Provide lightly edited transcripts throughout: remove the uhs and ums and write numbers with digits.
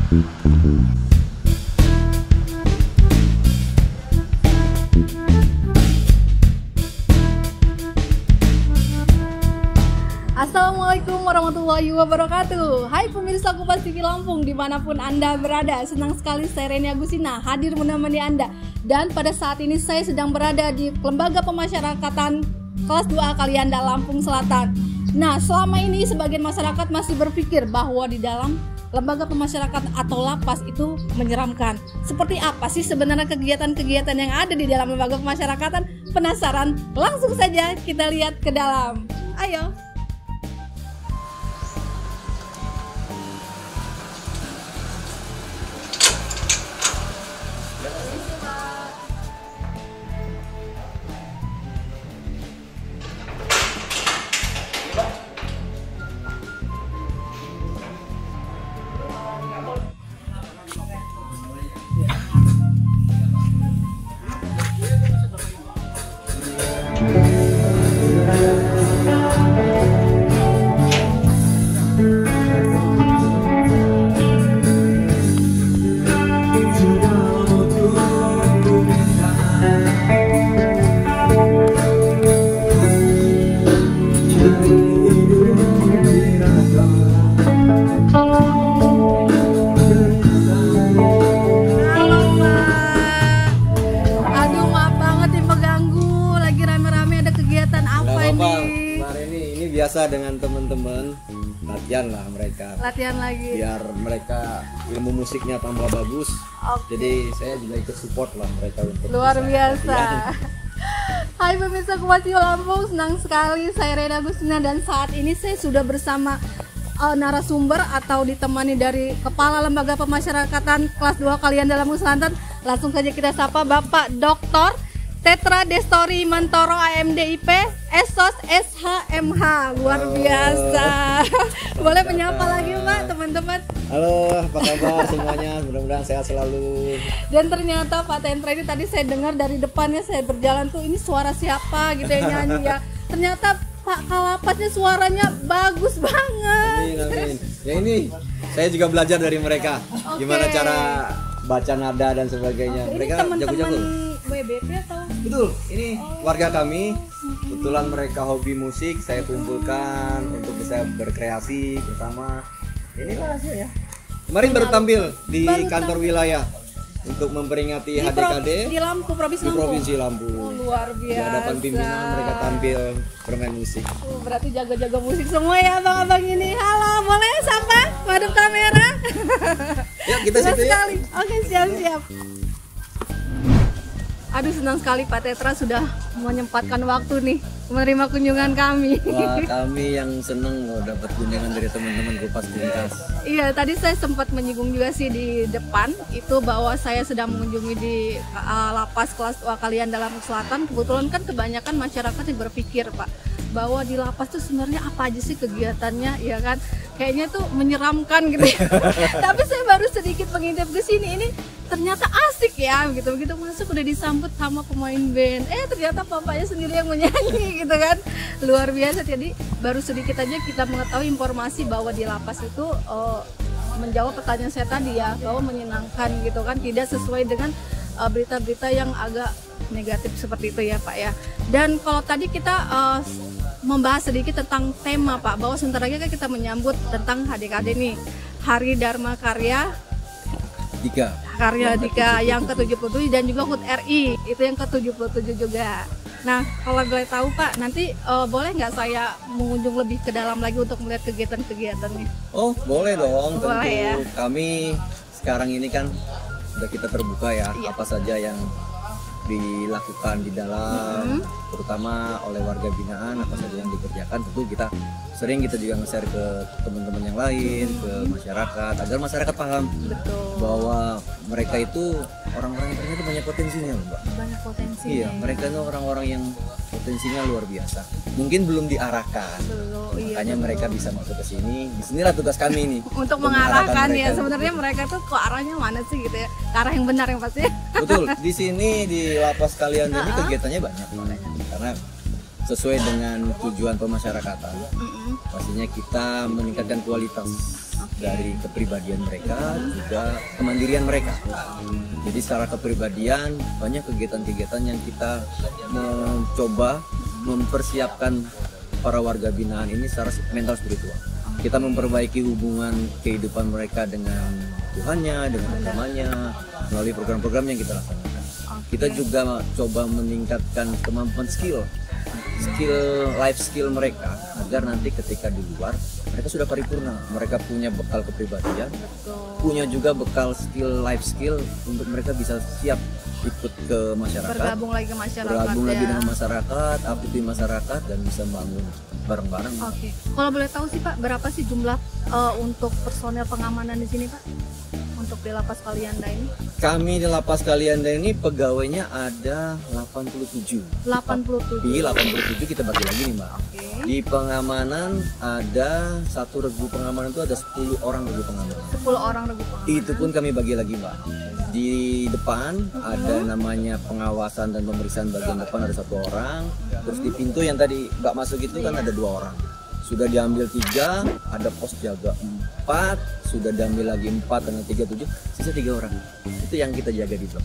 Assalamualaikum warahmatullahi wabarakatuh. Hai pemirsa Kompas TV Lampung dimanapun Anda berada. Senang sekali saya Reni Agustina hadir menemani Anda. Dan pada saat ini saya sedang berada di Lembaga Pemasyarakatan kelas 2A Kalianda Lampung Selatan. Nah, selama ini sebagian masyarakat masih berpikir bahwa di dalam lembaga pemasyarakatan atau lapas itu menyeramkan. Seperti apa sih sebenarnya kegiatan-kegiatan yang ada di dalam lembaga pemasyarakatan? Penasaran? Langsung saja kita lihat ke dalam. Ayo. Biasa dengan teman-teman latihan lah mereka. Latihan lagi. Biar mereka ilmu musiknya tambah bagus. Okay. Jadi saya juga ikut support lah mereka untuk luar biasa. Hai pemirsa Kompas TV Lampung, senang sekali saya Reni Agustina dan saat ini saya sudah bersama narasumber atau ditemani dari Kepala Lembaga Pemasyarakatan kelas 2 Kalianda Lampung Selatan. Langsung saja kita sapa Bapak Dr. Tetra Destori Mantoro AMDIP Esos SHMH. Luar biasa. Boleh menyapa lagi Pak teman-teman. Halo, apa kabar semuanya? Mudah-mudahan sehat selalu. Dan ternyata Pak Tetra ini tadi saya dengar dari depannya saya berjalan tuh, ini suara siapa gitu ya nyanyi ya. Ternyata Pak Kalapasnya suaranya bagus banget. Amin. Ya ini saya juga belajar dari mereka. Okay. Gimana cara baca nada dan sebagainya. Okay, mereka jago-jago. WBP atau? Betul, ini warga kami. Kebetulan mereka hobi musik, saya kumpulkan untuk bisa berkreasi bersama. Inilah hasilnya. Kemarin baru tampil di kantor wilayah untuk memperingati HDKD di Lampung, Provinsi Lampung. Oh, luar biasa. Di hadapan pimpinan mereka tampil bermain musik. Berarti jago-jago musik semua ya abang-abang ini. Halo, boleh sapa? Madep kamera. Ya, kita situ ya. Oke, siap-siap. Aduh, senang sekali Pak Tetra sudah menyempatkan waktu nih menerima kunjungan kami. Wah, kami yang seneng loh dapat kunjungan dari teman-teman Kompas Tuntas. Iya, tadi saya sempat menyinggung juga sih di depan itu bahwa saya sedang mengunjungi di lapas kelas 2 Kalianda Lampung Selatan. Kebetulan kan kebanyakan masyarakat yang berpikir Pak bahwa di lapas tuh sebenarnya apa aja sih kegiatannya, ya kan? Kayaknya tuh menyeramkan gitu ya. Tapi saya baru sedikit mengintip ke sini, ini ternyata asik ya, begitu masuk udah disambut sama pemain band. Ternyata bapaknya sendiri yang menyanyi gitu kan. Luar biasa. Jadi baru sedikit aja kita mengetahui informasi bahwa di lapas itu menjawab pertanyaan saya tadi ya, bahwa menyenangkan gitu kan, tidak sesuai dengan berita-berita yang agak negatif seperti itu ya Pak ya. Dan kalau tadi kita membahas sedikit tentang tema Pak, bahwa sebentar lagi kan kita menyambut tentang HDKD nih, Hari Dharma Karya Dika yang ke-77 dan juga HUT RI itu yang ke-77 juga. Nah, kalau boleh tahu Pak, nanti boleh nggak saya mengunjung lebih ke dalam lagi untuk melihat kegiatan-kegiatannya? Oh, boleh dong. Boleh tentu. Ya. Kami sekarang ini kan sudah kita terbuka ya, iya. Apa saja yang dilakukan di dalam, terutama oleh warga binaan, apa saja yang dikerjakan, tentu kita juga nge-share ke teman-teman yang lain, ke masyarakat, agar masyarakat paham. Betul. Bahwa mereka itu orang-orang yang ternyata banyak potensinya, Mbak. Banyak potensi. Iya, mereka itu orang-orang yang potensinya luar biasa. Mungkin belum diarahkan. Makanya mereka bisa masuk ke sini. Disinilah tugas kami nih. Untuk mengarahkan ya, sebenarnya mereka tuh ke arahnya mana sih gitu ya? Ke arah yang benar yang pasti. Betul. Di sini di lapas Kalianda ini kegiatannya banyak. Karena sesuai dengan tujuan pemasyarakatan. Pastinya kita meningkatkan kualitas dari kepribadian mereka, juga kemandirian mereka. Jadi secara kepribadian banyak kegiatan-kegiatan yang kita mencoba mempersiapkan para warga binaan ini secara mental spiritual. Kita memperbaiki hubungan kehidupan mereka dengan Tuhannya, dengan agamanya, melalui program-program yang kita laksanakan. Kita juga coba meningkatkan kemampuan life skill mereka, agar nanti ketika di luar mereka sudah paripurna, mereka punya bekal kepribadian, punya juga bekal life skill untuk mereka bisa siap ikut ke masyarakat, bergabung lagi dengan masyarakat, aktif di masyarakat, dan bisa membangun bareng-bareng. Oke. Kalau boleh tahu sih Pak, berapa sih jumlah untuk personel pengamanan di sini Pak? Untuk di Lapas Kalianda ini? Kami di Lapas Kalianda ini pegawainya ada 87. 87. Di 87 kita bagi lagi nih Mbak. Oke. Di pengamanan ada satu regu pengamanan itu ada 10 orang regu pengamanan. 10 orang regu pengamanan. Itu pun kami bagi lagi Mbak. Di depan ada namanya pengawasan dan pemeriksaan bagian depan ada 1 orang. Terus di pintu yang tadi Mbak masuk itu kan ada 2 orang. Sudah diambil 3, ada pos jaga 4, sudah diambil lagi 4 dengan 3, 7, sisa 3 orang. Itu yang kita jaga di blok.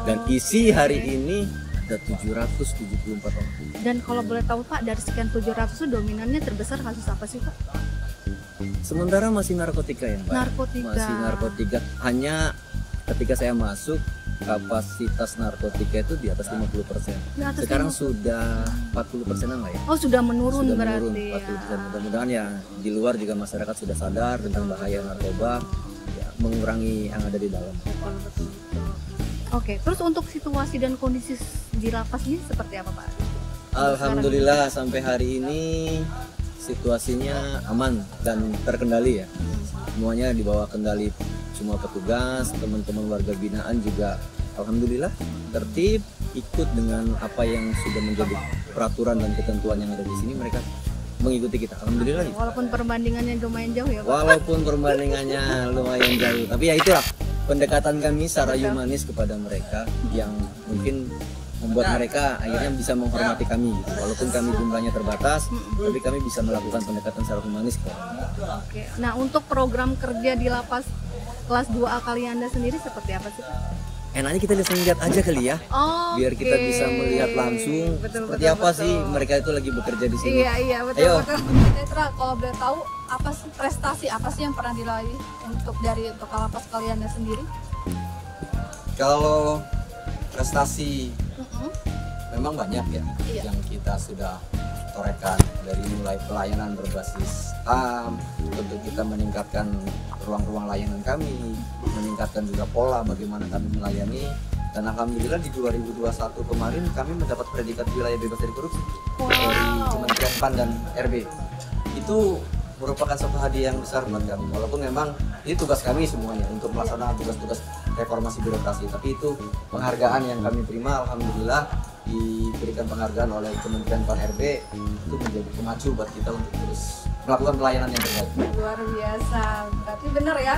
Dan isi hari ini ada 774 orang. Dan kalau boleh tahu Pak, dari sekian 700 itu dominannya terbesar kasus apa sih Pak? Sementara masih narkotika ya Mbak. Narkotika. Masih narkotika. Hanya ketika saya masuk, kapasitas narkotika itu di atas 50%. Sekarang sudah 40%-an lah ya. Oh, sudah menurun Sudah berarti. menurun 40%. Mudah-mudahan ya di luar juga masyarakat sudah sadar tentang bahaya narkoba, ya, mengurangi yang ada di dalam. Oke, terus untuk situasi dan kondisi di lapas ini seperti apa Pak? Alhamdulillah sampai hari ini situasinya aman dan terkendali ya. Semuanya di bawah kendali semua petugas, teman-teman warga binaan juga alhamdulillah tertib, ikut dengan apa yang sudah menjadi peraturan dan ketentuan yang ada di sini, mereka mengikuti kita. Alhamdulillah. Walaupun perbandingannya lumayan jauh ya Pak. Walaupun perbandingannya lumayan jauh, tapi ya itulah pendekatan kami secara humanis kepada mereka yang mungkin membuat mereka akhirnya bisa menghormati kami gitu. Walaupun kami jumlahnya terbatas, tapi kami bisa melakukan pendekatan secara humanis kepada mereka. Oke. Nah, untuk program kerja di lapas kelas 2A Kalianda sendiri seperti apa sih Pak? Enaknya kita bisa melihat aja kali ya, biar kita bisa melihat langsung seperti apa sih mereka itu lagi bekerja di sini. Iya betul. Netra, kalau boleh tahu apa sih prestasi apa sih yang pernah diraih untuk lapas Kalianda sendiri? Kalau prestasi memang banyak ya yang kita sudah torehkan, dari mulai pelayanan berbasis HAM, untuk kita meningkatkan ruang-ruang layanan kami, meningkatkan juga pola bagaimana kami melayani, dan alhamdulillah di 2021 kemarin kami mendapat predikat wilayah bebas dari korupsi dari Kementerian PAN dan RB. Itu merupakan suatu hadiah yang besar buat kami, walaupun memang ini tugas kami semuanya untuk melaksanakan tugas-tugas reformasi birokrasi, tapi itu penghargaan yang kami terima. Alhamdulillah diberikan penghargaan oleh Kementerian PAN RB, itu menjadi pemacu buat kita untuk terus melakukan pelayanan yang terbaik. Luar biasa, berarti benar ya,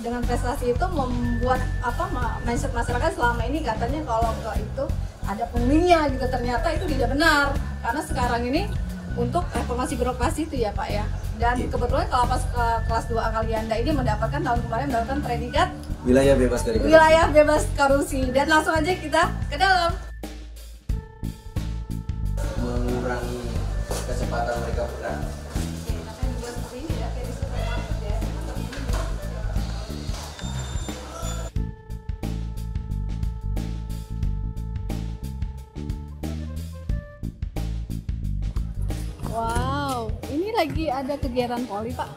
dengan prestasi itu membuat mindset masyarakat selama ini katanya kalau itu ada penghuninya gitu, ternyata itu tidak benar, karena sekarang ini untuk reformasi birokrasi itu ya Pak ya. Dan kebetulan lapas kelas 2A Kalianda ini mendapatkan tahun kemarin predikat wilayah bebas dari korupsi. Wilayah bebas korupsi. Dan langsung aja kita ke dalam. Mengurangi kecepatan mereka bergerak. Wow, ini lagi ada kegiatan poli Pak?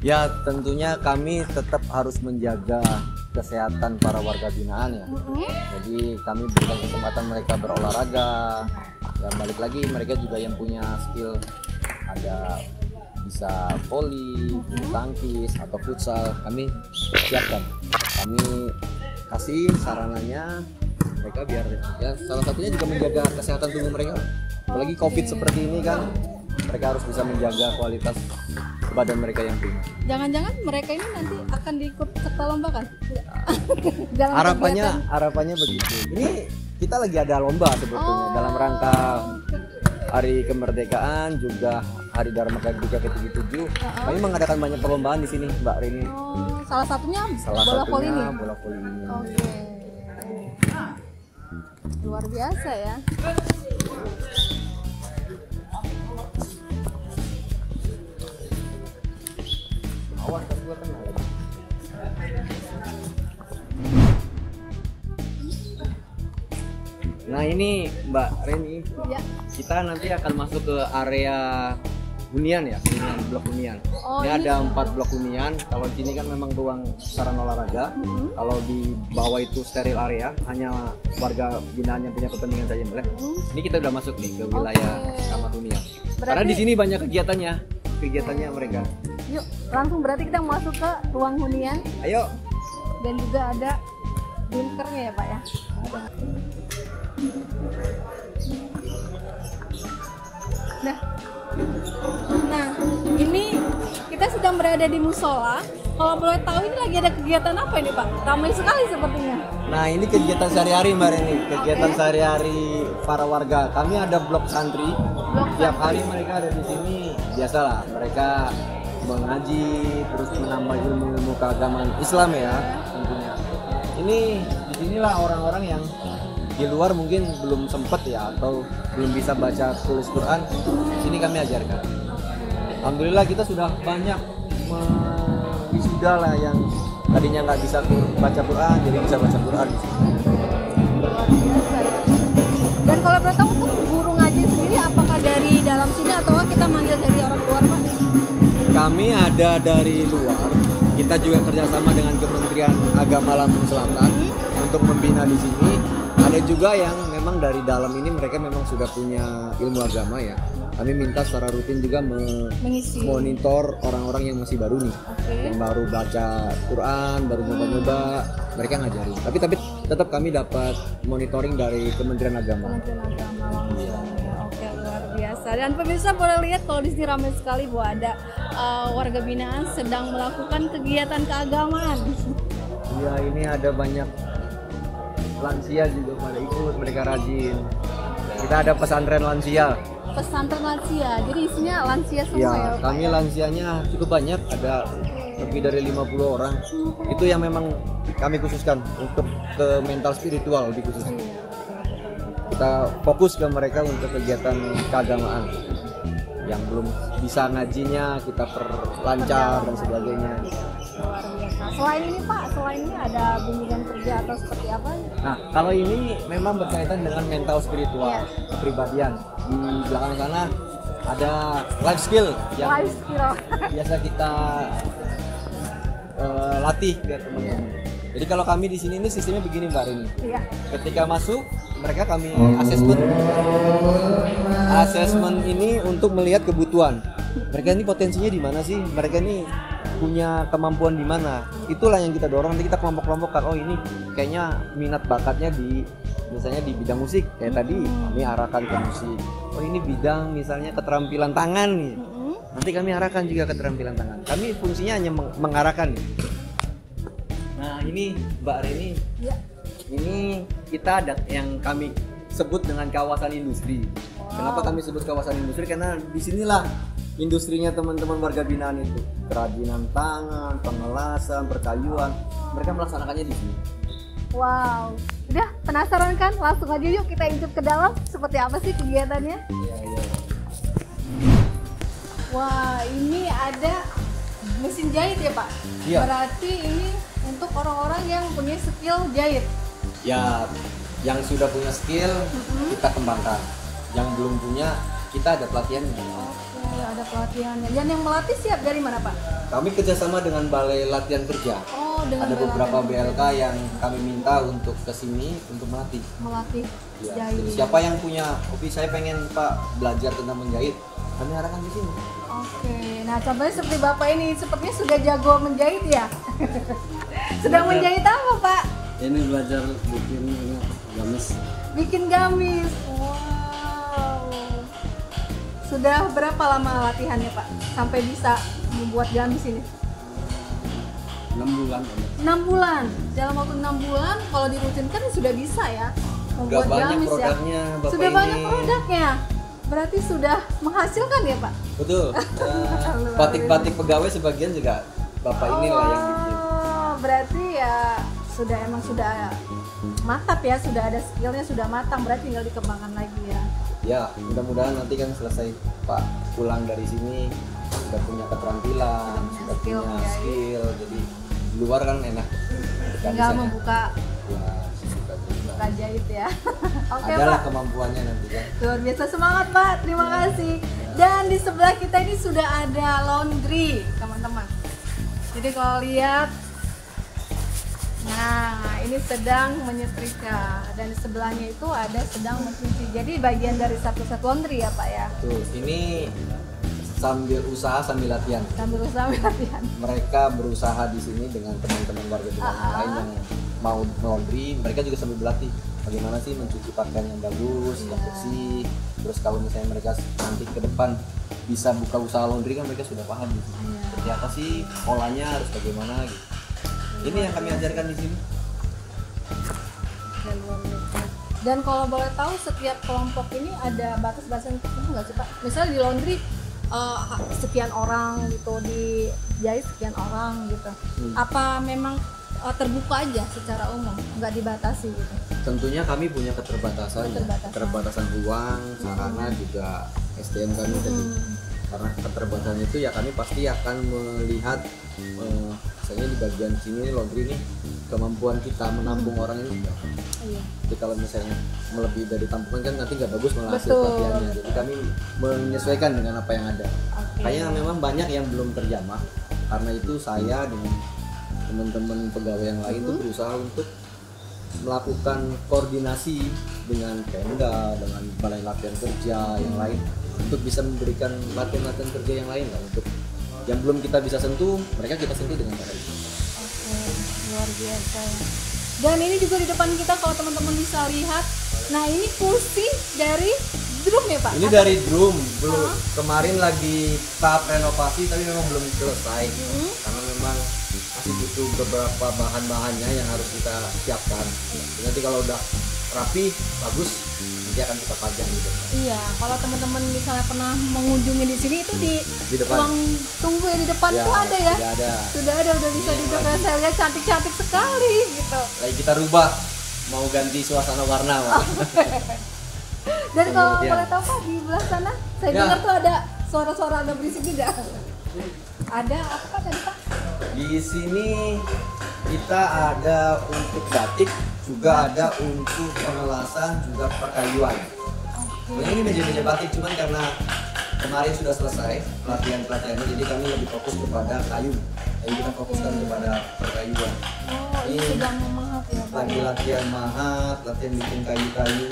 Ya, tentunya kami tetap harus menjaga kesehatan para warga binaan ya. Jadi kami berikan kesempatan mereka berolahraga. Dan balik lagi mereka juga yang punya skill, ada bisa voli, tangkis atau futsal, kami siapkan. Kami kasih sarananya mereka biar ya salah satunya juga menjaga kesehatan tubuh mereka. Apalagi COVID seperti ini kan, mereka harus bisa menjaga kualitas badan mereka yang prima. Jangan-jangan mereka ini nanti akan diikut serta lomba kan? Harapannya begitu. Ini kita lagi ada lomba sebetulnya dalam rangka Hari Kemerdekaan, juga Hari Dharma Kardika ke-77, kami mengadakan banyak perlombaan di sini, Mbak Rini. Oh, salah satunya Salah bola voli ini. satunya bola voli ini. Oke. Luar biasa ya. Awas, tas gua kena lagi. Nah ini Mbak Reni, Ya. kita nanti akan masuk ke area hunian ya, hunian blok hunian. Oh, ini ini ada sudah. 4 blok hunian. Kalau di sini kan memang ruang sarana olahraga. Kalau di bawah itu steril area, hanya warga binaan yang punya kepentingan saja boleh. Ini kita udah masuk nih ke wilayah kamar hunian. Karena di sini banyak kegiatannya mereka. Yuk, langsung berarti kita masuk ke ruang hunian Ayo. dan juga ada bunkernya ya Pak ya. Nah, ini kita sedang berada di musola. Kalau boleh tahu ini lagi ada kegiatan apa ini Pak? Ramai sekali sepertinya. Nah ini kegiatan sehari-hari Mbak Reni, kegiatan sehari-hari para warga. Kami ada blok santri. Tiap hari mereka ada di sini. Biasalah mereka mengaji, terus menambah ilmu-ilmu keagamaan Islam ya tentunya. Ini disinilah orang-orang yang di luar mungkin belum sempat ya atau belum bisa baca tulis Quran. Sini kami ajarkan. Alhamdulillah kita sudah banyak wisuda lah yang tadinya nggak bisa baca Quran jadi bisa baca Quran. Luar biasa ya. Dan kalau boleh tahu untuk guru ngaji sendiri apakah dari dalam sini atau kita manggil dari orang luar Pak? Kami ada dari luar. Kita juga kerjasama dengan Kementerian Agama Lampung Selatan untuk membina di sini. Ada juga yang memang dari dalam ini mereka memang sudah punya ilmu agama ya. Kami minta secara rutin juga Mengisi. monitor orang-orang yang masih baru nih, yang baru baca Quran, baru nyoba-nyoba, mereka ngajarin. Tapi tetap kami dapat monitoring dari Kementerian Agama. Kementerian Agama langsung. Oke, luar biasa. Dan pemirsa boleh lihat kalau di sini ramai sekali bahwa ada warga binaan sedang melakukan kegiatan keagamaan. Iya, ini ada banyak lansia juga pada ikut, mereka rajin. Kita ada pesantren lansia. Pesantren lansia, jadi isinya lansia semua Ya, ya Pak? kami lansianya cukup banyak, ada lebih dari 50 orang. Itu yang memang kami khususkan untuk ke mental spiritual dikhususkan. Kita fokus ke mereka untuk kegiatan keagamaan. Yang belum bisa ngajinya kita perlancar dan sebagainya. Luar biasa. Selain ini Pak, selain ini ada bimbingan kerja atau seperti apa? Nah, kalau ini memang berkaitan dengan mental spiritual, kepribadian. Di belakang sana ada life skill yang Life skill. biasa kita latih biar teman-teman. Jadi kalau kami di sini ini sistemnya begini Mbak Rini. Iya. Ketika masuk, mereka kami asesmen ini untuk melihat kebutuhan. Mereka ini potensinya di mana sih? Mereka ini punya kemampuan di mana? Itulah yang kita dorong. Nanti kita kelompok-kelompokkan. Oh ini kayaknya minat bakatnya misalnya di bidang musik. Kayak tadi kami arahkan ke musik. Oh ini bidang misalnya keterampilan tangan nih. Nanti kami arahkan juga keterampilan tangan. Kami fungsinya hanya mengarahkan. Nah ini Mbak Reni. Ya. Ini kita ada yang kami sebut dengan kawasan industri. Kenapa kami sebut kawasan industri? Karena disinilah industrinya teman-teman warga binaan itu. Kerajinan tangan, pengelasan, perkayuan. Mereka melaksanakannya di sini. Wow. Udah penasaran kan? Langsung aja yuk kita intip ke dalam. Seperti apa sih kegiatannya? Iya. Wah, ini ada mesin jahit ya Pak? Iya. Berarti ini untuk orang-orang yang punya skill jahit. Ya, yang sudah punya skill kita kembangkan. Yang belum punya kita ada pelatihannya. Oke, ada pelatihannya. Dan yang melatih siap dari mana Pak? Kami kerjasama dengan Balai Latihan Kerja. Oh, dengan Ada Balai beberapa Latihan BLK yang kami minta untuk kesini untuk melatih. melatih Ya, jahit. jadi siapa yang punya hobi saya pengen Pak belajar tentang menjahit, kami arahkan di sini. Oke, nah contohnya seperti Bapak ini sepertinya sudah jago menjahit ya? Sedang menjahit apa Pak? Ini belajar bikin gamis. Bikin gamis. Wow. Sudah berapa lama latihannya Pak? Sampai bisa membuat gamis ini? 6 bulan. 6 bulan. Dalam waktu 6 bulan kalau dirutinkan sudah bisa ya membuat banyak gamis ya. produknya, Bapak Sudah ini. banyak produknya. berarti sudah menghasilkan ya Pak? Betul. Batik-batik pegawai sebagian juga Bapak inilah yang bikin. Berarti ya emang sudah mantap ya, sudah ada skillnya, sudah matang, berarti tinggal dikembangkan lagi ya. Ya, mudah-mudahan nanti kan selesai Pak pulang dari sini sudah punya keterampilan, sudah skill, punya ya. skill, jadi di luar kan enak. Tinggal membuka ya, jahit ya. Oke adalah Pak, kemampuannya nanti kan. luar biasa, semangat Pak, terima kasih. Dan di sebelah kita ini sudah ada laundry teman-teman. Jadi kalau lihat, nah ini sedang menyetrika, dan di sebelahnya itu ada sedang mencuci. Jadi bagian dari satu set laundry ya Pak ya. Tuh, ini sambil usaha sambil latihan. Sambil usaha latihan. Mereka berusaha di sini dengan teman-teman warga binaan yang lain yang mau laundry, mereka juga sambil berlatih bagaimana sih mencuci pakaian yang bagus, yang bersih. Terus kalau misalnya mereka nanti ke depan bisa buka usaha laundry kan mereka sudah paham gitu. Seperti apa sih polanya, harus bagaimana gitu. Ini yang kami ajarkan di sini. Dan kalau boleh tahu, setiap kelompok ini ada batas-batasan tertentu nggak sih Pak? Misalnya di laundry sekian orang gitu, di jahit sekian orang gitu. Apa memang terbuka aja secara umum, nggak dibatasi gitu? Tentunya kami punya keterbatasan ruang, sarana, juga SDM kami tadi. Karena keterbatasan itu ya kami pasti akan melihat misalnya di bagian sini laundry ini kemampuan kita menampung orang ini enggak. Iya. Jadi kalau misalnya melebihi dari tampungan kan nanti nggak bagus malah hasil pelatihannya. Jadi kami menyesuaikan dengan apa yang ada. Kayaknya memang banyak yang belum terjamah. Karena itu saya dengan teman-teman pegawai yang lain itu berusaha untuk melakukan koordinasi dengan Pemda, dengan balai latihan kerja yang lain untuk bisa memberikan latihan-latihan kerja yang lain lah, untuk yang belum kita bisa sentuh, mereka kita sentuh dengan cara itu. Oke, luar biasa. Dan ini juga di depan kita kalau teman-teman bisa lihat, nah ini kursi dari drum ya Pak? Ini dari drum, belum kemarin lagi tahap renovasi tapi memang belum selesai karena memang masih butuh beberapa bahan-bahannya yang harus kita siapkan. Nanti kalau udah rapi, bagus, nanti akan kita pajang gitu. Iya, kalau teman-teman misalnya pernah mengunjungi di sini itu di depan. ruang tunggu ya, di depan tuh ada ya? Sudah ada, udah bisa duduk ya, saya lihat cantik-cantik sekali gitu. Lagi kita rubah, mau ganti suasana warna. Dan kalau boleh tahu Pak, di belah sana saya dengar tuh ada suara-suara agak berisik juga. Ada apa tadi Pak? Di sini kita ada untuk batik, juga ada untuk pengelasan, juga perkayuan. Ini meja-meja batik, cuman karena kemarin sudah selesai pelatihannya, jadi kami lebih fokus kepada kayu. Jadi kita fokuskan kepada perkayuan. Ini sedang memahat ya Pak? Lagi latihan mahat, latihan bikin kayu-kayu,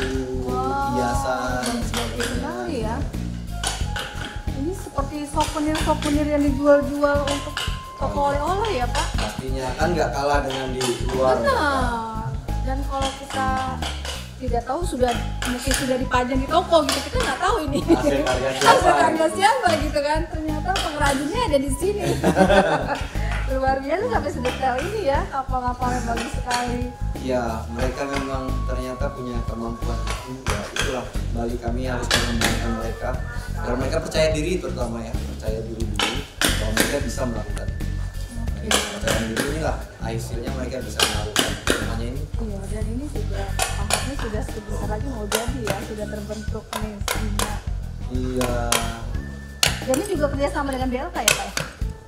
hiasan, dan sebagainya. Ya. Ini seperti souvenir yang dijual-jual untuk toko oleh-oleh ya Pak? Pastinya kan nggak kalah dengan di luar. Benar. Dan kalau kita tidak tahu, mungkin sudah dipajang di toko gitu, kita nggak tahu ini hasil karya siapa gitu kan. Ternyata pengrajinnya ada di sini. Luar biasa sampai sedetail ini ya, kapal-kapal yang bagus sekali. Ya, mereka memang ternyata punya kemampuan itu. Ya, itulah Bali, kami harus mengembangkan mereka agar mereka percaya diri, terutama ya, percaya diri dulu bahwa mereka bisa melakukan. Percaya diri inilah hasilnya mereka bisa melakukan semuanya ini. Iya, dan ini juga kampusnya sudah sebentar lagi mau jadi ya, sudah terbentuk nih sehingga. Iya. Dan ini juga kerjasama dengan BLK ya Pak?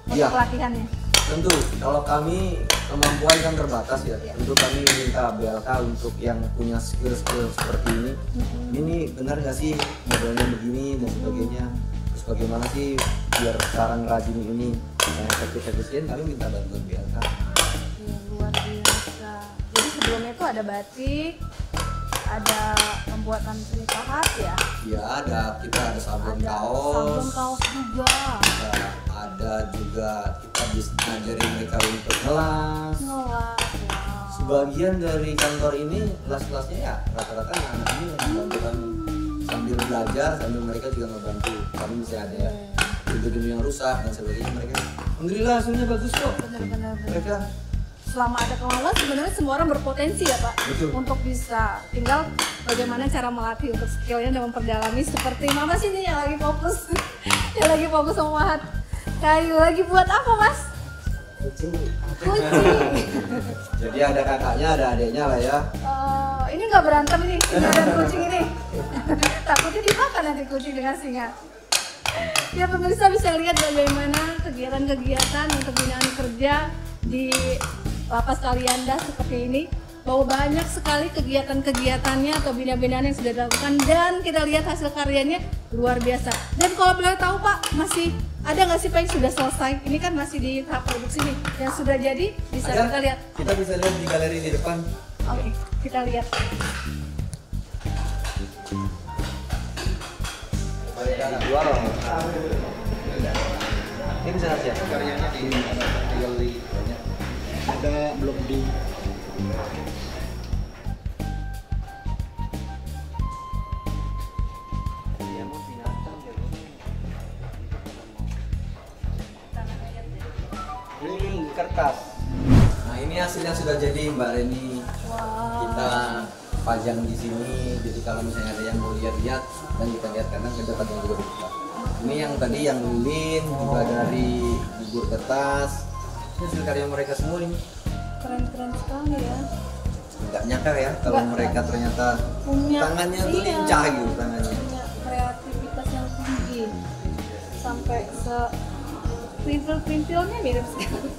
Untuk pelatihannya? Tentu, kalau kami kemampuan kan terbatas ya. Tentu kami minta BLK untuk yang punya skill-skill seperti ini. Ini benar nggak sih modelnya begini dan sebagainya? Terus bagaimana sih biar cara ngerajin ini yang efektif-efisien? Kami minta bantuan BLK. Ya, luar biasa. Jadi sebelumnya itu ada batik, ada pembuatan seni pahat ya? Iya, kita ada sabun kaos. Sabun kaos juga. Ada juga kita bisa ngajarin mereka untuk ngelas. Sebagian dari kantor ini kelas-kelasnya ya rata-rata anak ini membantu kami sambil belajar, sambil mereka juga ngebantu. Kami bisa ada ya pintu-pintu yang rusak dan sebagainya, mereka alhamdulillah hasilnya bagus kok. Benar-benar. Mereka selama ada kemauan sebenarnya semua orang berpotensi ya Pak. Betul. Untuk bisa, tinggal bagaimana cara melatih untuk skillnya dan memperdalami. Seperti Mama sini yang lagi fokus yang lagi fokus memahat kayu. Lagi buat apa Mas? Kucing. Jadi ada kakaknya, ada adiknya lah ya. Ini nggak berantem ini, singa dan kucing ini. Takutnya dimakan nanti kucing dengan singa. Ya pemirsa bisa lihat bagaimana kegiatan-kegiatan untuk binaan kerja di Lapas Kalianda seperti ini, bahwa banyak sekali kegiatan-kegiatannya atau bina-binaan yang sudah dilakukan, dan kita lihat hasil karyanya luar biasa. Dan kalau boleh tahu Pak, masih ada nggak sih Pak yang sudah selesai? Ini kan masih di tahap produksi nih, yang sudah jadi bisa kita lihat. Kita bisa lihat di galeri di depan. Oke, kita lihat. Jual. Ini bisa ngasih ya? Karyanya di galeri banyak. Ada blog di ini kertas. Nah ini hasilnya sudah jadi Mbak Reni. Kita pajang di sini. Jadi kalau misalnya ada yang mau lihat-lihat dan kita lihat kadang kita pajang juga buka. Ini yang tadi yang lilin juga dari bubur kertas. Ini hasil karya mereka semua ini. Keren-keren sekali ya. Nggak nyangka ya kalau mereka ternyata punya, tangannya tuh lincah gitu tangannya. Punya kreativitas yang tinggi. Sampai se perintil-perintilnya mirip sekali.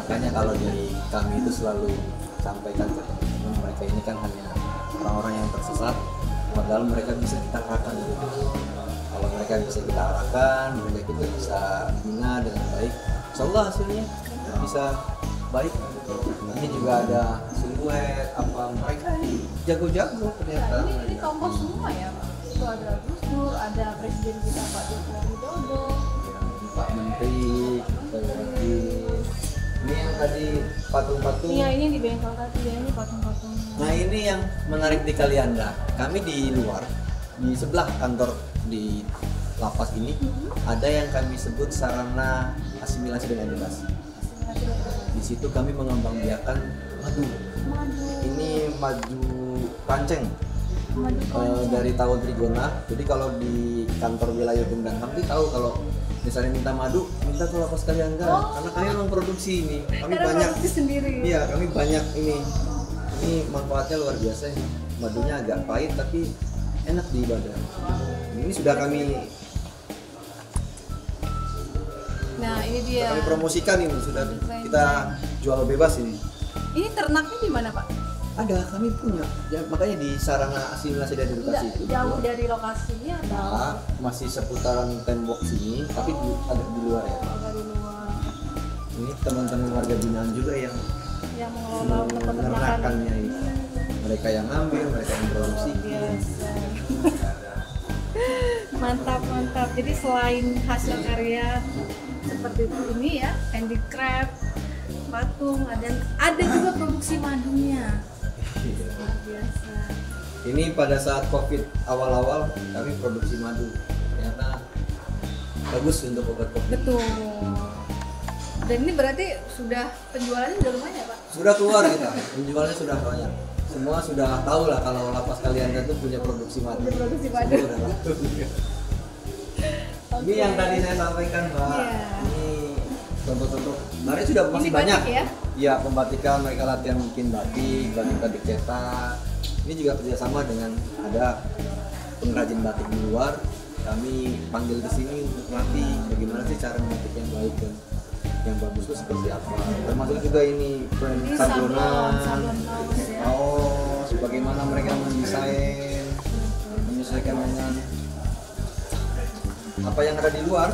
Makanya kalau di kami itu selalu sampaikan ke teman-teman mereka ini kan hanya orang-orang yang tersesat, padahal mereka bisa kita arahkan gitu. Kalau mereka bisa kita arahkan, mereka kita bisa bina dengan baik, insya Allah hasilnya bisa baik. Ini juga ada siluet apa, mereka jago-jago ternyata. Ini tokoh semua ya Pak. Itu ada Gus Dur, ada Presiden kita Pak Joko Widodo, Pak Menteri, lagi. Ini yang tadi patung-patung. Iya, ini di bengkel tadi ya, ini patung-patungnya. Nah ini yang menarik di Kalianda. Kami di luar, di sebelah kantor di lapas ini, ada yang kami sebut sarana asimilasi dan edukasi. Di situ kami mengembangbiakan madu. Ini madu panceng. Dari tahun Trigona. Jadi kalau di kantor wilayah Bendang kami tahu kalau misalnya minta madu, minta ke Lapas Kalianda. Karena kami memang produksi ini. Kami banyak sendiri. Iya, kami banyak ini. Ini manfaatnya luar biasa ini. Madunya agak pahit tapi enak di badan. Ini sudah kami Nah, ini dia. kami promosikan ini, sudah kita jual bebas ini. Ini ternaknya di mana, Pak? Ada, kami punya. Ya, makanya di sarana asimilasi dan edukasi itu. Jauh dari lokasinya atau Nah, masih seputaran tembok sini, tapi agak di luar ya. dari luar? Ini teman-teman warga binaan juga yang Mengelola untuk peternakan. menernakannya ini. Mereka yang ngambil, mereka yang produksi. Biasa. Mantap, mantap. Jadi selain hasil karya seperti itu ini ya, handicraft, patung, ada juga produksi madunya. Luar biasa. Ini pada saat COVID awal-awal kami produksi madu. Ternyata bagus untuk obat COVID. Betul. Dan ini berarti sudah penjualannya udah lumayan ya Pak? Sudah keluar kita, penjualnya sudah banyak. Semua sudah tahu lah kalau Lapas Kalianda itu punya produksi madu. Produksi madu. Semua udah tahu. Ini yang tadi saya sampaikan Mbak. Iya. Ini contoh-contoh. Sebenarnya sudah masih Ini banyak. batik ya? Iya, pembatikan, mereka latihan bikin batik cetak. Ini juga kerjasama dengan ada pengrajin batik di luar. Kami panggil ke sini untuk melatih bagaimana sih cara membatik yang baik dan yang bagus itu seperti apa. Termasuk juga ini brand Ini sablonan. sablon kaos ya. Oh, bagaimana mereka mendesain, menyesuaikan dengan apa yang ada di luar.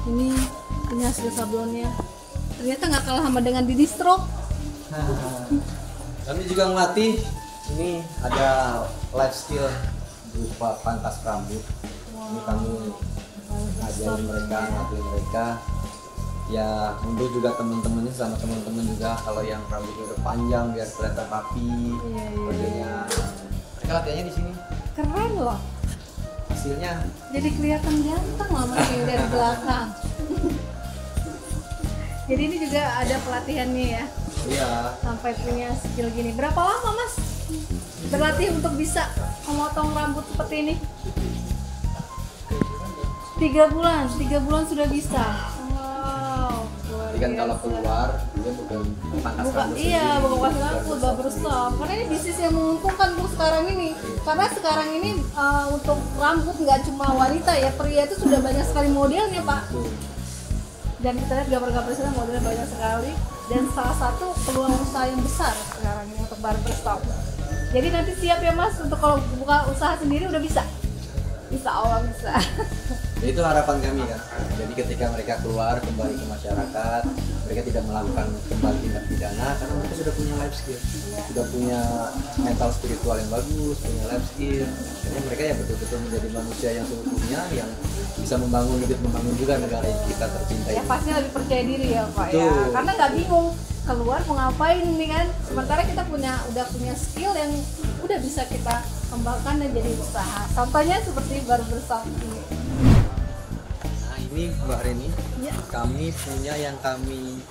Ini hasil sablonnya. Ternyata nggak kalah sama dengan di distro. Kami juga ngelatih. Ini ada life skill berupa pangkas rambut. Ini kami ngajarin mereka, ngelatih mereka. Ya, untuk juga teman-temannya sama teman-teman juga kalau yang rambutnya udah panjang biar kelihatan rapi. Bajunya. Mereka latihannya di sini. Keren loh. Hasilnya Jadi kelihatan ganteng loh masih dari belakang. Jadi ini juga ada pelatihannya ya, Iya. sampai punya skill gini. Berapa lama Mas berlatih untuk bisa memotong rambut seperti ini? 3 bulan sudah bisa. Wow, luar Jadi kan kalau biasa. keluar dia bukan pangkas rambut Iya, sendiri. bukan pas rambut, barbershop. Karena ini bisnis yang menguntungkan untuk sekarang ini. Karena sekarang ini untuk rambut nggak cuma wanita ya, pria itu sudah banyak sekali modelnya Pak. Dan kita lihat gambar-gambar sana modelnya banyak sekali. Dan salah satu peluang usaha yang besar sekarang ini untuk barbershop. Jadi nanti siap ya Mas untuk kalau buka usaha sendiri udah bisa. Insya Allah bisa. Itu harapan kami kan. Jadi ketika mereka keluar kembali ke masyarakat, mereka tidak melakukan kembali tindak pidana karena mereka sudah punya life skill, sudah punya mental spiritual yang bagus, punya life skill. Jadi mereka ya betul-betul menjadi manusia yang seutuhnya, yang bisa membangun juga negara yang kita tercinta Ya ini. pastinya lebih percaya diri ya Pak ya. Betul. Karena nggak bingung keluar mau ngapain nih kan. Sementara kita udah punya skill yang udah bisa kita kembangkan dan jadi usaha. Contohnya seperti barbershop ini. Nah ini Mbak Reni, Ya. kami punya yang kami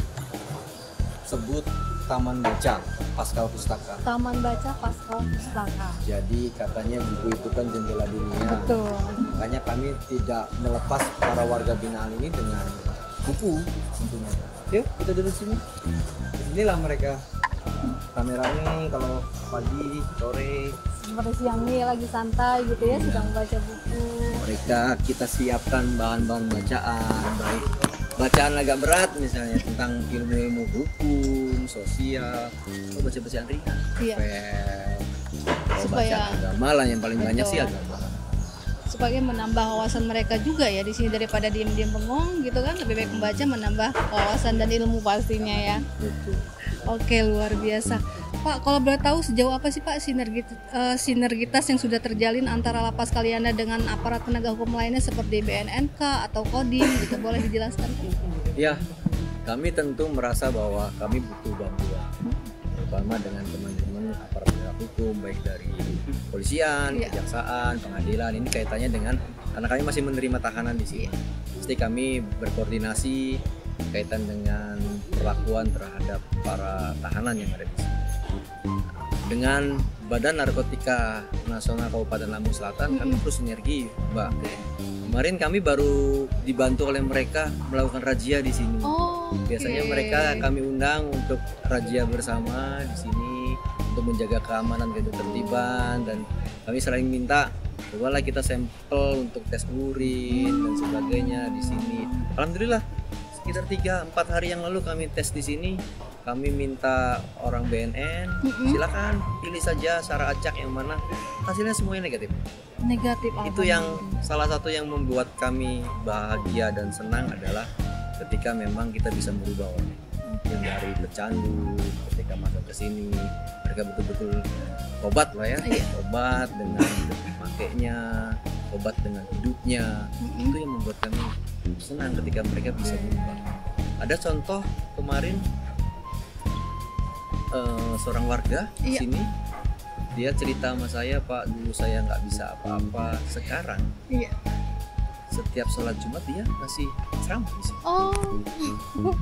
sebut Taman Baca Pasca Pustaka. Taman Baca Pasca Pustaka. Jadi katanya buku itu kan jendela dunia. Betul. Makanya kami tidak melepas para warga binaan ini dengan buku tentunya. Yuk kita duduk sini. Inilah mereka rame-rame kalau pagi, sore. Seperti siang ini lagi santai gitu ya, sedang baca buku. Mereka kita siapkan bahan-bahan bacaan, baik bacaan agak berat misalnya tentang ilmu-ilmu hukum, sosial, atau baca-bacaan ringan. Iya. Kalau Supaya- bacaan agama lah yang paling banyak Betul. sih agama. Sebagai menambah wawasan mereka juga ya di sini, daripada diem-diem bengong gitu kan, lebih baik membaca, menambah wawasan dan ilmu pastinya ya. Betul. Oke, luar biasa. Pak, kalau boleh tahu sejauh apa sih Pak sinergitas yang sudah terjalin antara Lapas Kalianda dengan aparat penegak hukum lainnya seperti BNNK atau Kodim gitu, boleh dijelaskan? Ya, kami tentu merasa bahwa kami butuh bantuan, terutama dengan teman-teman aparat penegak hukum, baik dari kepolisian, Iya. kejaksaan, pengadilan. Ini kaitannya dengan karena kami masih menerima tahanan di sini. Pasti kami berkoordinasi kaitan dengan perlakuan terhadap para tahanan yang ada di sini. Dengan Badan Narkotika Nasional Kabupaten Lampung Selatan, kami terus sinergi, Mbak. Kemarin kami baru dibantu oleh mereka melakukan razia di sini. Oh, Biasanya mereka kami undang untuk razia bersama di sini untuk menjaga keamanan dan ketertiban, dan kami sering minta cobalah kita sampel untuk tes urin dan sebagainya di sini. Alhamdulillah sekitar 3-4 hari yang lalu kami tes di sini. Kami minta orang BNN, silakan pilih saja secara acak yang mana, hasilnya semuanya negatif. negatif. Itu yang salah satu yang membuat kami bahagia dan senang adalah ketika memang kita bisa merubah orang yang dari pecandu ketika masuk ke sini mereka betul-betul obat lah ya, Iya. obat dengan makainya, obat dengan hidupnya. Itu yang membuat kami senang ketika mereka bisa berubah. Ada contoh kemarin seorang warga di Iya. sini, dia cerita sama saya, Pak, dulu saya nggak bisa apa-apa, sekarang Iya. setiap sholat Jumat dia masih ceramah di sini. Oh,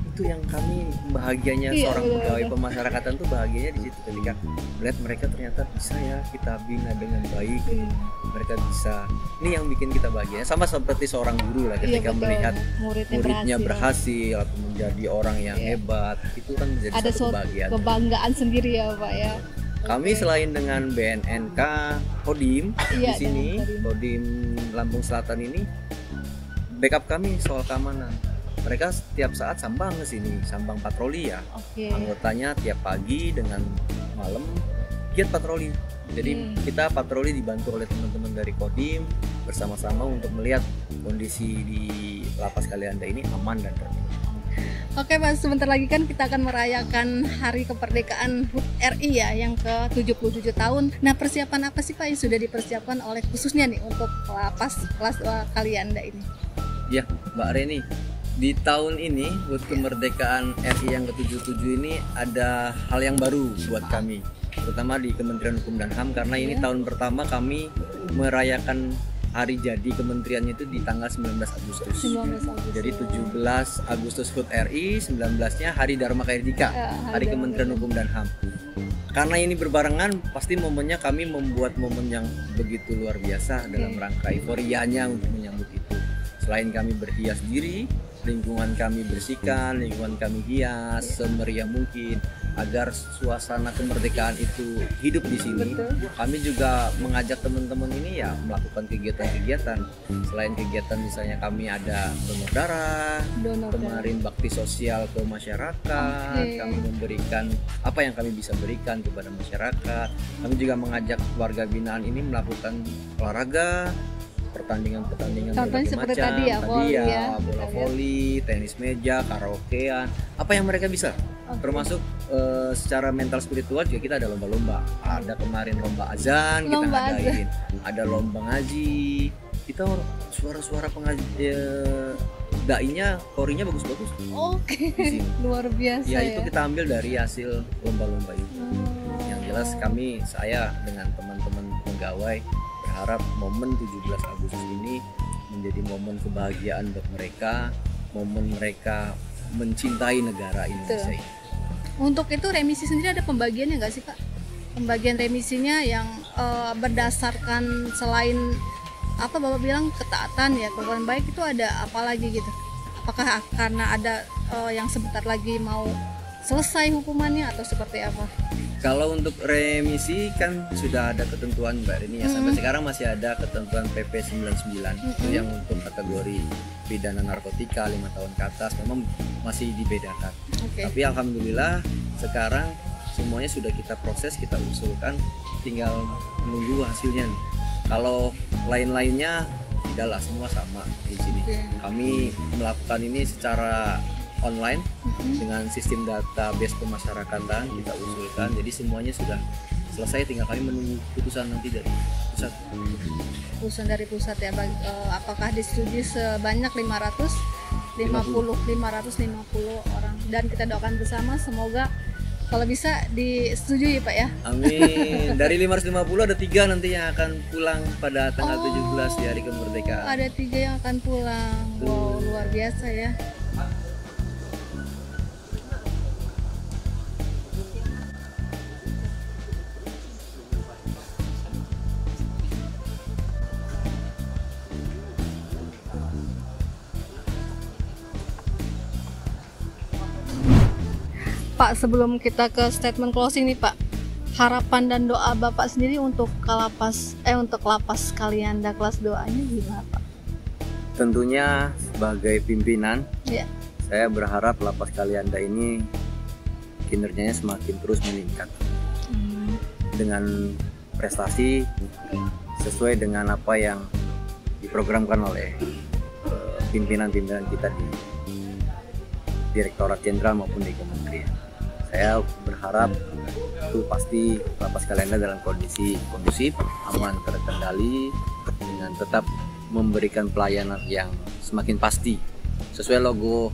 Itu yang kami bahagianya, Iya, seorang betul, pegawai betul. pemasyarakatan tuh bahagianya di situ ketika melihat mereka ternyata bisa ya kita bina dengan baik, mereka bisa. Ini yang bikin kita bahagia, sama seperti seorang guru lah ketika betul. melihat muridnya muridnya berhasil atau menjadi orang yang Iya. hebat, itu kan menjadi Ada satu suatu kebahagiaan. kebanggaan sendiri ya Pak ya. Kami selain dengan BNNK, Kodim Iya, di sini, dengan Kodim Lampung Selatan ini, backup kami soal keamanan. Mereka setiap saat sambang ke sini, sambang patroli ya. Oke. Anggotanya tiap pagi dengan malam giat patroli. Jadi kita patroli dibantu oleh teman-teman dari Kodim bersama-sama untuk melihat kondisi di Lapas Kalianda ini aman dan tertib. Oke Pak, sebentar lagi kan kita akan merayakan Hari Kemerdekaan HUT RI ya yang ke-77 tahun. Nah, persiapan apa sih Pak yang sudah dipersiapkan oleh khususnya nih untuk lapas kelas 2 Kalianda ini? Ya, Mbak Reni, di tahun ini HUT Kemerdekaan RI yang ke-77 ini ada hal yang baru buat kami, terutama di Kementerian Hukum dan HAM, karena ini tahun pertama kami merayakan hari jadi kementeriannya itu di tanggal 19 Agustus. 19 Agustus. Jadi 17 Agustus HUT RI, 19-nya Hari Dharma Kayardika, Hari Kementerian Hukum dan HAM. Karena ini berbarengan, pasti momennya kami membuat momen yang begitu luar biasa dalam rangka euforianya untuk menyambut itu. Selain kami berhias diri, lingkungan kami bersihkan, lingkungan kami hias semeriah mungkin agar suasana kemerdekaan itu hidup di sini. Betul. Kami juga mengajak teman-teman ini ya melakukan kegiatan-kegiatan. Selain kegiatan misalnya kami ada donor darah, kemarin bakti sosial ke masyarakat, kami memberikan apa yang kami bisa berikan kepada masyarakat. Kami juga mengajak warga binaan ini melakukan olahraga, pertandingan berbagai seperti macam, tadi ya, bola voli, tenis meja, karaokean, apa yang mereka bisa. Termasuk secara mental spiritual juga kita ada lomba-lomba. Ada kemarin lomba azan kita ngadain, ada lomba ngaji. Kita suara-suara pengaji dai-nya, korinya bagus-bagus. Oke. Luar biasa ya. Itu kita ambil dari hasil lomba-lomba itu. Yang jelas saya dengan teman-teman pegawai berharap momen 17 Agustus ini menjadi momen kebahagiaan buat mereka, momen mereka mencintai negara Indonesia ini. Untuk itu remisi sendiri ada pembagiannya nggak sih Pak? Pembagian remisinya yang berdasarkan selain apa Bapak bilang ketaatan ya, kelakuan baik itu ada apa lagi gitu? Apakah karena ada yang sebentar lagi mau selesai hukumannya atau seperti apa? Kalau untuk remisi kan sudah ada ketentuan Mbak Rini ya, sampai sekarang masih ada ketentuan PP 99 itu yang untuk kategori pidana narkotika 5 tahun ke atas memang masih dibedakan. Tapi alhamdulillah sekarang semuanya sudah kita proses, kita usulkan, tinggal menunggu hasilnya nih. Kalau lain-lainnya tidaklah, semua sama di sini. Kami melakukan ini secara online dengan sistem database pemasyarakatan kita usulkan, jadi semuanya sudah selesai, tinggal kami menunggu putusan nanti dari pusat. Putusan dari pusat ya, apakah disetujui sebanyak 550 orang, dan kita doakan bersama semoga kalau bisa disetujui Pak ya. Amin. Dari 550 ada 3 nanti yang akan pulang pada tanggal 17 di hari kemerdekaan. Ada 3 yang akan pulang. Wow, luar biasa ya. Pak, sebelum kita ke statement closing nih Pak, harapan dan doa Bapak sendiri untuk lapas Kalianda kelas 2-nya gimana Pak? Tentunya sebagai pimpinan, saya berharap lapas Kalianda ini kinerjanya semakin terus meningkat dengan prestasi sesuai dengan apa yang diprogramkan oleh pimpinan-pimpinan kita di Direktorat Jenderal maupun di Kementerian. Saya berharap itu pasti lapas Kalianda dalam kondisi kondusif, aman, terkendali, dengan tetap memberikan pelayanan yang semakin pasti sesuai logo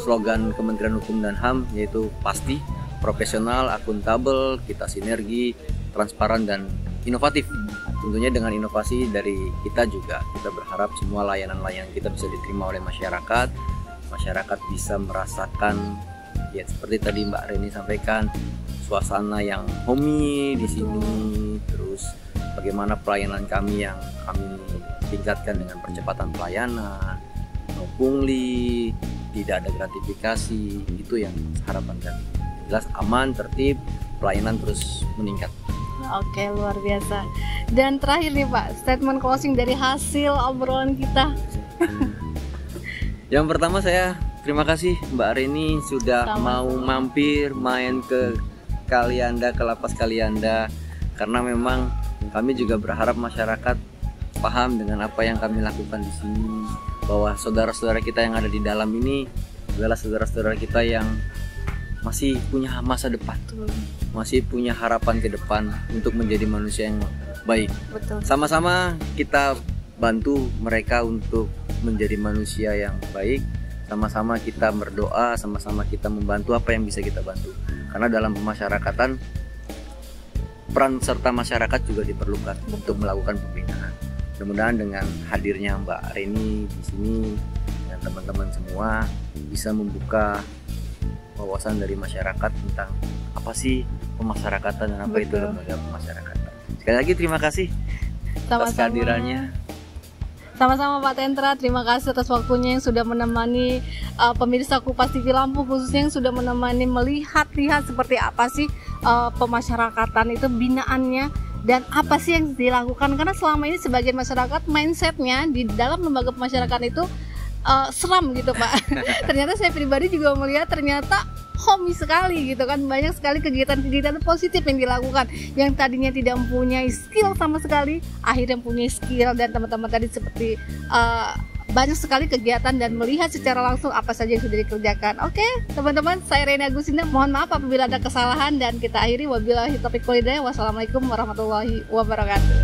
slogan Kementerian Hukum dan HAM, yaitu pasti, profesional, akuntabel, kita sinergi, transparan, dan inovatif. Tentunya dengan inovasi dari kita juga, kita berharap semua layanan-layanan kita bisa diterima oleh masyarakat bisa merasakan ya seperti tadi Mbak Reni sampaikan, suasana yang homey di sini, terus bagaimana pelayanan kami yang kami tingkatkan dengan percepatan pelayanan, no pungli, tidak ada gratifikasi, itu yang harapan kami. Jelas aman, tertib, pelayanan terus meningkat. Oke, luar biasa. Dan terakhir nih Pak, statement closing dari hasil obrolan kita. Yang pertama saya terima kasih Mbak Reni sudah mau mampir main ke Kalianda, ke lapas Kalianda, karena memang kami juga berharap masyarakat paham dengan apa yang kami lakukan di sini, bahwa saudara-saudara kita yang ada di dalam ini adalah saudara-saudara kita yang masih punya masa depan, masih punya harapan ke depan untuk menjadi manusia yang baik. Sama-sama kita bantu mereka untuk menjadi manusia yang baik, sama-sama kita berdoa, sama-sama kita membantu apa yang bisa kita bantu. Karena dalam pemasyarakatan peran serta masyarakat juga diperlukan untuk melakukan pembinaan. Mudah-mudahan dengan hadirnya Mbak Reni di sini dan teman-teman semua bisa membuka wawasan dari masyarakat tentang apa sih pemasyarakatan dan apa itu Betul. lembaga pemasyarakatan. Sekali lagi terima kasih atas kehadirannya. Sama-sama Pak Tendra, terima kasih atas waktunya yang sudah menemani pemirsa Kupas TV Lampung, khususnya yang sudah menemani melihat-lihat seperti apa sih pemasyarakatan itu binaannya dan apa sih yang dilakukan. Karena selama ini sebagian masyarakat mindsetnya di dalam lembaga pemasyarakatan itu seram gitu Pak. Ternyata saya pribadi juga melihat ternyata homey sekali gitu kan, banyak sekali kegiatan-kegiatan positif yang dilakukan, yang tadinya tidak mempunyai skill sama sekali akhirnya punya skill, dan teman-teman tadi seperti banyak sekali kegiatan dan melihat secara langsung apa saja yang sudah dikerjakan. Oke teman-teman, saya Reni Agustina, mohon maaf apabila ada kesalahan dan kita akhiri wabillahi taufiq wal hidayah. Wassalamualaikum warahmatullahi wabarakatuh.